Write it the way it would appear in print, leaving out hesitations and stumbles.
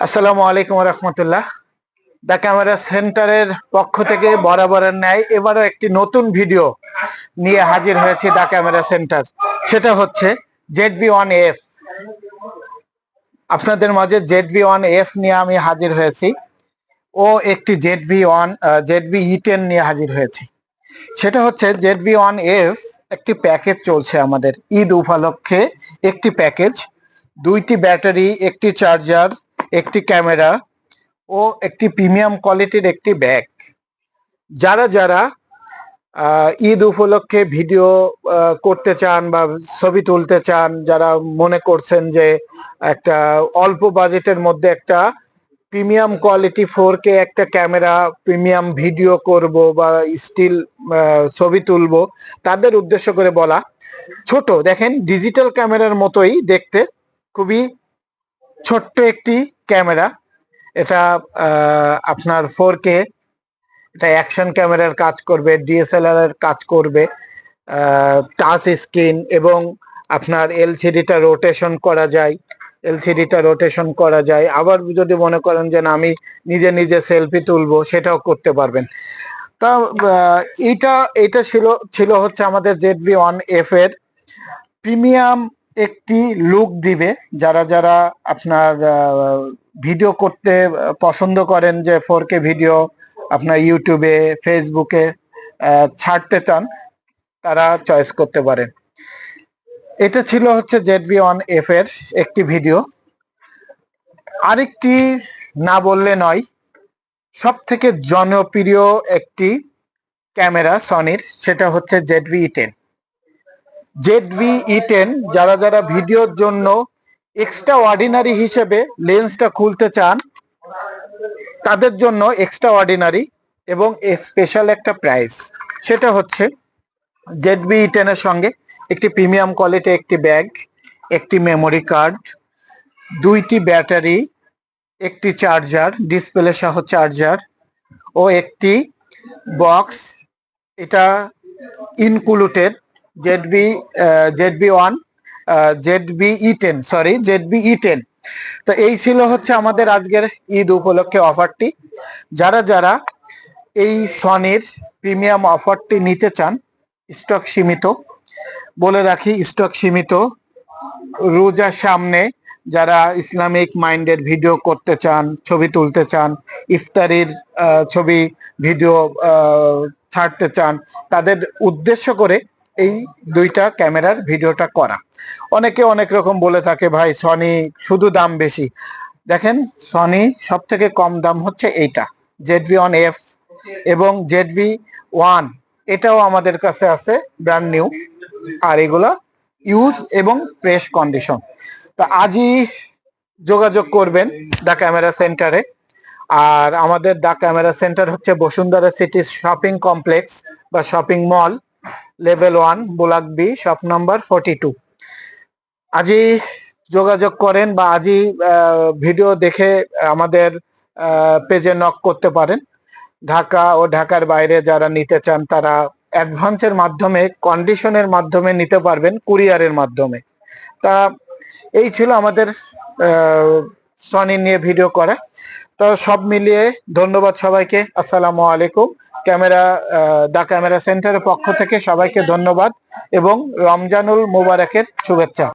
আসসালামু আলাইকুম রহমতুল্লাহ। The camera সেন্টারের পক্ষ থেকে বরাবরের ন্যায় এবারও একটি নতুন ভিডিও নিয়ে হাজির হয়েছে দ্য ক্যামেরা সেন্টার। সেটা হচ্ছে ZV-1F। আপনাদের মাঝে ZV-1F নিয়ে আমি হাজির হয়েছি ও একটি ZV-E10 নিয়ে হাজির হয়েছি। সেটা হচ্ছে ZV-1F একটি প্যাকেজ চলছে আমাদের ঈদ উপলক্ষে। একটি প্যাকেজ, 2টি ব্যাটারি, একটি চার্জার, একটি ক্যামেরা ও একটি প্রিমিয়াম কোয়ালিটির একটি ব্যাগ। যারা যারা ঈদ উপলক্ষে ভিডিও করতে চান বা ছবি তুলতে চান, যারা মনে করছেন যে একটা অল্প বাজেটের মধ্যে একটা প্রিমিয়াম কোয়ালিটি 4K একটা ক্যামেরা, প্রিমিয়াম ভিডিও করব বা স্টিল ছবি তুলবো, তাদের উদ্দেশ্য করে বলা। ছোট, দেখেন ডিজিটাল ক্যামেরার মতোই দেখতে, খুবই ছোট্ট একটি ক্যামেরা। এটা আপনার 4K, এটা অ্যাকশন ক্যামেরার কাজ করবে, DSLR এর কাজ করবে, টাচ স্ক্রিন এবং আপনার এলসিডিটা রোটেশন করা যায়। আবার যদি মনে করেন যে না, আমি নিজে নিজে সেলফি তুলবো, সেটাও করতে পারবেন। তা এটা ছিল হচ্ছে আমাদের ZV-1F এর প্রিমিয়াম একটি লুক দিবে। যারা যারা আপনার ভিডিও করতে পছন্দ করেন, যে 4K ভিডিও আপনার ইউটিউবে, ফেসবুকে ছাড়তে চান, তারা চয়েস করতে পারেন। এটা ছিল হচ্ছে ZV-1F এর একটি ভিডিও। আরেকটি না বললে নয়, সব থেকে জনপ্রিয় একটি ক্যামেরা সনির, সেটা হচ্ছে ZV-E10। যারা যারা ভিডিওর জন্য এক্সট্রা অর্ডিনারি হিসেবে লেন্সটা খুলতে চান, তাদের জন্য এক্সট্রা অর্ডিনারি এবং স্পেশাল একটা প্রাইস। সেটা হচ্ছে ZV-E10 এর সঙ্গে একটি প্রিমিয়াম কোয়ালিটি একটি ব্যাগ, একটি মেমোরি কার্ড, 2টি ব্যাটারি, একটি চার্জার, ডিসপ্লে সহ চার্জার ও একটি বক্স। এটা ইনক্লুডেড ZV-E10। তো এই ছিল হচ্ছে আমাদের আজকের ঈদ উপলক্ষে অফারটি। যারা যারা এই সনির প্রিমিয়াম অফারটি নিতে চান, স্টক সীমিত, বলে রাখি, স্টক সীমিত। রোজার সামনে যারা ইসলামিক মাইন্ডেড ভিডিও করতে চান, ছবি তুলতে চান, ইফতারির ছবি ভিডিও ছাড়তে চান, তাদের উদ্দেশ্য করে এই 2টা ক্যামেরার ভিডিওটা করা। অনেকে অনেক রকম বলে থাকে, ভাই সনি শুধু দাম বেশি। দেখেন, সনি সব থেকে কম দাম হচ্ছে এইটা, ZV-1F এবং ZV-1, এটাও আমাদের কাছে আছে ব্র্যান্ড নিউ। আর এগুলা ইউজ এবং ফ্রেশ কন্ডিশন। তো আজই যোগাযোগ করবেন দ্য ক্যামেরা সেন্টারে। আর আমাদের দ্য ক্যামেরা সেন্টার হচ্ছে বসুন্ধরা সিটি শপিং কমপ্লেক্স বা shopping mall, level 1, block B, shop number 42। আজই যোগাযোগ করেন বা আজই ভিডিও দেখে আমাদের পেজে নক করতে পারেন। ঢাকা ও ঢাকার বাইরে যারা নিতে চান, তারা অ্যাডভান্সের মাধ্যমে, কন্ডিশনের মাধ্যমে নিতে পারবেন, কুরিয়ারের মাধ্যমে। তা এই ছিল আমাদের সনি নিয়ে ভিডিও করা। তো সব মিলিয়ে ধন্যবাদ সবাইকে। আসসালামু আলাইকুম। দ্য ক্যামেরা সেন্টারের পক্ষ থেকে সবাইকে ধন্যবাদ এবং রমজানুল মুবারকের শুভেচ্ছা।